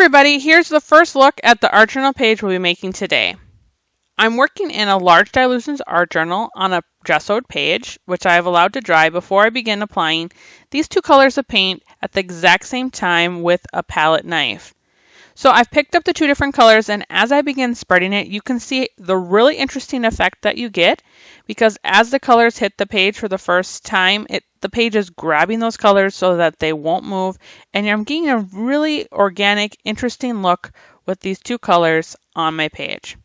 everybody, here's the first look at the art journal page we'll be making today. I'm working in a large Dylusions art journal on a gessoed page, which I have allowed to dry before I begin applying these two colors of paint at the exact same time with a palette knife. So I've picked up the two different colors, and as I begin spreading it, you can see the really interesting effect that you get, because as the colors hit the page for the first time, the page is grabbing those colors so that they won't move, and I'm getting a really organic, interesting look with these two colors on my page.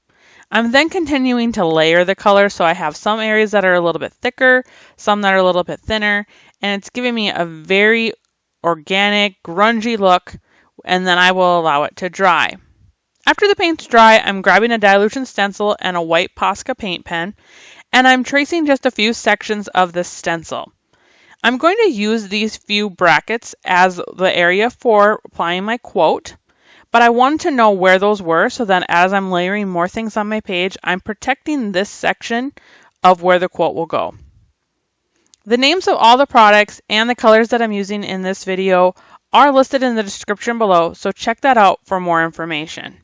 I'm then continuing to layer the color, so I have some areas that are a little bit thicker, some that are a little bit thinner, and it's giving me a very organic, grungy look, and then I will allow it to dry. After the paint's dry, I'm grabbing a Dylusion stencil and a white Posca paint pen, and I'm tracing just a few sections of this stencil. I'm going to use these few brackets as the area for applying my quote, but I wanted to know where those were so that as I'm layering more things on my page, I'm protecting this section of where the quote will go. The names of all the products and the colors that I'm using in this video are listed in the description below, so check that out for more information.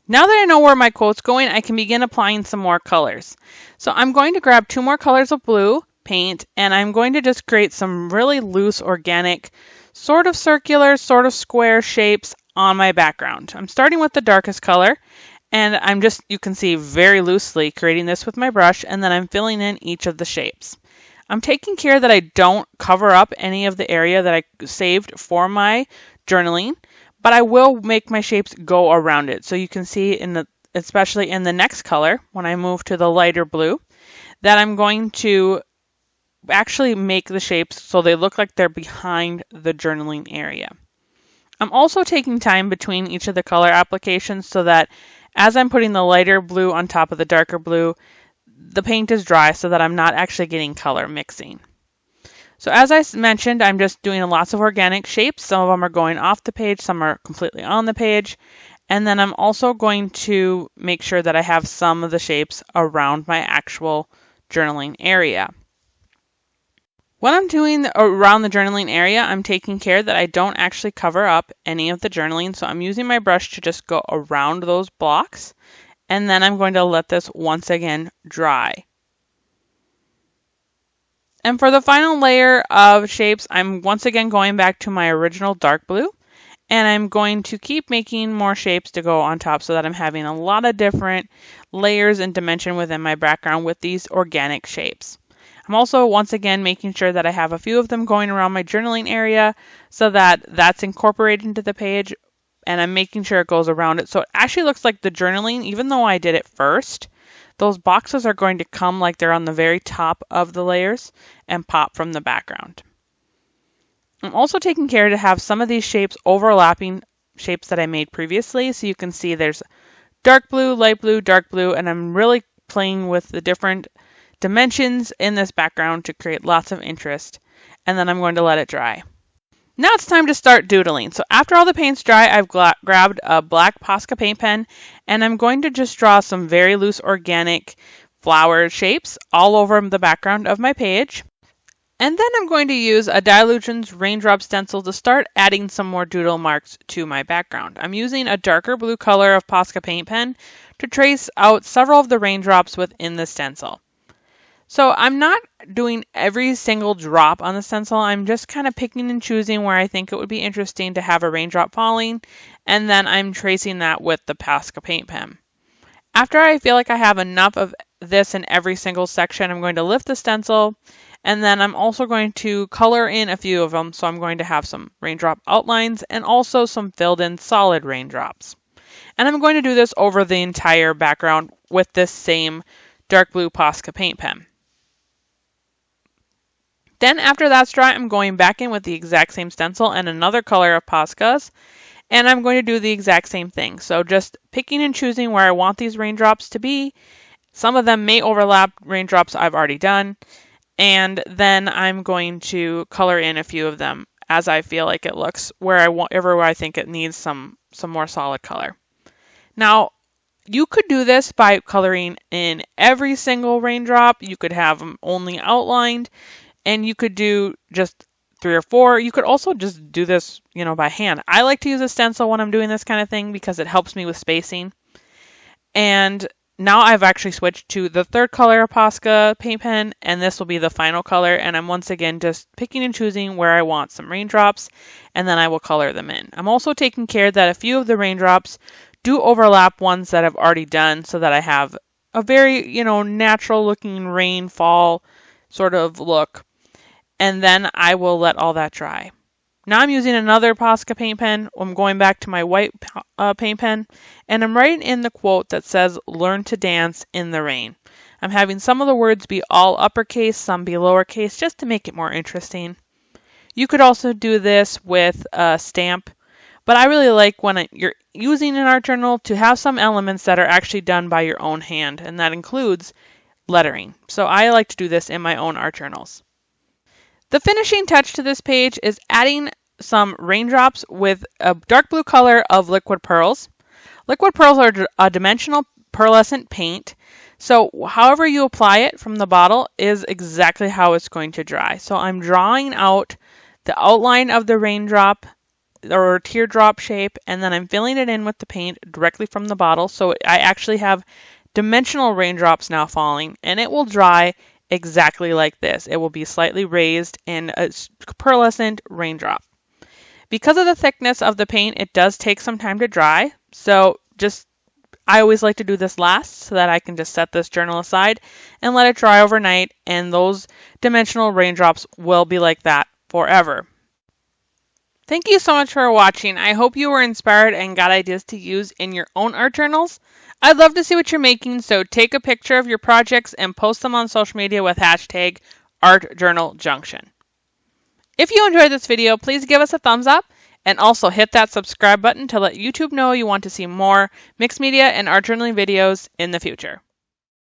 Now that I know where my quote's going, I can begin applying some more colors. So I'm going to grab two more colors of blue paint, and I'm going to just create some really loose, organic, sort of circular, sort of square shapes on my background. I'm starting with the darkest color, and you can see very loosely creating this with my brush, and then I'm filling in each of the shapes. I'm taking care that I don't cover up any of the area that I saved for my journaling, but I will make my shapes go around it. So you can see, especially in the next color, when I move to the lighter blue, that I'm going to actually make the shapes so they look like they're behind the journaling area. I'm also taking time between each of the color applications so that as I'm putting the lighter blue on top of the darker blue, the paint is dry so that I'm not actually getting color mixing. So as I mentioned, I'm just doing lots of organic shapes. Some of them are going off the page, some are completely on the page. And then I'm also going to make sure that I have some of the shapes around my actual journaling area. When I'm doing around the journaling area, I'm taking care that I don't actually cover up any of the journaling. So I'm using my brush to just go around those blocks. And then I'm going to let this once again dry. And for the final layer of shapes, I'm once again going back to my original dark blue. And I'm going to keep making more shapes to go on top so that I'm having a lot of different layers and dimension within my background with these organic shapes. I'm also once again making sure that I have a few of them going around my journaling area so that that's incorporated into the page. And I'm making sure it goes around it. So it actually looks like the journaling, even though I did it first, those boxes are going to come like they're on the very top of the layers and pop from the background. I'm also taking care to have some of these shapes overlapping shapes that I made previously. So you can see there's dark blue, light blue, dark blue, and I'm really playing with the different dimensions in this background to create lots of interest. And then I'm going to let it dry. Now it's time to start doodling. So after all the paint's dry, I've grabbed a black Posca paint pen, and I'm going to just draw some very loose organic flower shapes all over the background of my page. And then I'm going to use a Dylusions raindrop stencil to start adding some more doodle marks to my background. I'm using a darker blue color of Posca paint pen to trace out several of the raindrops within the stencil. So I'm not doing every single drop on the stencil. I'm just kind of picking and choosing where I think it would be interesting to have a raindrop falling, and then I'm tracing that with the Posca paint pen. After I feel like I have enough of this in every single section, I'm going to lift the stencil, and then I'm also going to color in a few of them. So I'm going to have some raindrop outlines and also some filled in solid raindrops. And I'm going to do this over the entire background with this same dark blue Posca paint pen. Then after that's dry, I'm going back in with the exact same stencil and another color of Posca's, and I'm going to do the exact same thing. So just picking and choosing where I want these raindrops to be. Some of them may overlap raindrops I've already done, and then I'm going to color in a few of them as I feel like it looks, wherever I think it needs some more solid color. Now, you could do this by coloring in every single raindrop. You could have them only outlined. And you could do just 3 or 4. You could also just do this, by hand. I like to use a stencil when I'm doing this kind of thing because it helps me with spacing. And now I've actually switched to the third color Posca paint pen, and this will be the final color. And I'm once again just picking and choosing where I want some raindrops, and then I will color them in. I'm also taking care that a few of the raindrops do overlap ones that I've already done so that I have a very, natural looking rain fall sort of look. And then I will let all that dry. Now I'm using another Posca paint pen. I'm going back to my white paint pen, and I'm writing in the quote that says, "Learn to dance in the rain." I'm having some of the words be all uppercase, some be lowercase, just to make it more interesting. You could also do this with a stamp, but I really like when you're using an art journal to have some elements that are actually done by your own hand, and that includes lettering. So I like to do this in my own art journals. The finishing touch to this page is adding some raindrops with a dark blue color of liquid pearls. Liquid pearls are a dimensional pearlescent paint, so however you apply it from the bottle is exactly how it's going to dry. So I'm drawing out the outline of the raindrop or teardrop shape, and then I'm filling it in with the paint directly from the bottle. So I actually have dimensional raindrops now falling, and it will dry exactly like this. It will be slightly raised and a pearlescent raindrop. Because of the thickness of the paint, it does take some time to dry. So I always like to do this last so that I can just set this journal aside and let it dry overnight, and those dimensional raindrops will be like that forever. Thank you so much for watching. I hope you were inspired and got ideas to use in your own art journals. I'd love to see what you're making, so take a picture of your projects and post them on social media with hashtag ArtJournalJunction. If you enjoyed this video, please give us a thumbs up and also hit that subscribe button to let YouTube know you want to see more mixed media and art journaling videos in the future.